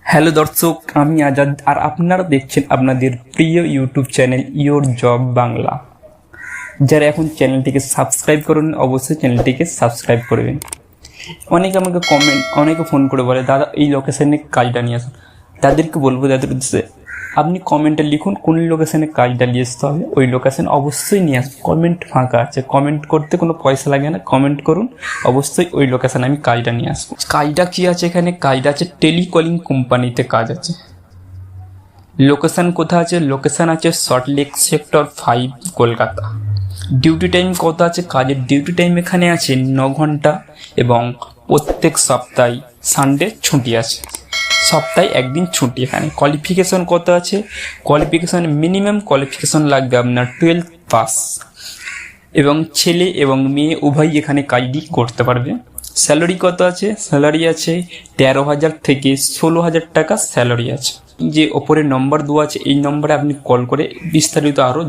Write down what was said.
Hello দর্শক, আমি আজাদ আর আপনারা দেখছেন আপনাদের প্রিয় YouTube channel your job Bangla. যারা এখন চ্যানেলটিকে সাবস্ক্রাইব করুন, অবশ্যই চ্যানেলটিকে সাবস্ক্রাইব করবেন। অনেকে আমাকে অনেকে ফোন করে বলে, দাদা এই লোকেশনে কাজটা নিয়ে আসুন। তাদেরকে বলবো, তাদের উদ্দেশ্যে আপনি কমেন্টে লিখুন কোন লোকেশনে কাজটা নিয়ে আসতে হবে, ওই লোকেশন অবশ্যই নিয়ে আসুন। কমেন্ট ফাঁকা আছে, কমেন্ট করতে কোনো পয়সা লাগে না, কমেন্ট করুন, অবশ্যই ওই লোকেশনে আমি কাজটা নিয়ে আসবো। কাজটা কী আছে এখানে? কাজটা আছে টেলিকলিং কোম্পানিতে কাজ আছে। লোকেশান কোথা আছে? লোকেশান আছে Salt Lake sector 5 Kolkata. Duty time কত আছে? কাজের ডিউটি টাইম এখানে আছে 9 ঘন্টা এবং প্রত্যেক সপ্তাহে সানডে ছুটি আছে। সপ্তাহে একদিন ছুটি। এখানে কোয়ালিফিকেশন কত আছে? কোয়ালিফিকেশন মিনিমাম কোয়ালিফিকেশন লাগবে আপনার 12th পাস, এবং ছেলে এবং মেয়ে উভয় এখানে কাজটি করতে পারবে। স্যালারি কত আছে? স্যালারি আছে 13,000 থেকে 16,000 টাকা স্যালারি আছে। যে ওপরে নম্বর দেওয়া আছে, এই নম্বরে আপনি কল করে বিস্তারিত আরও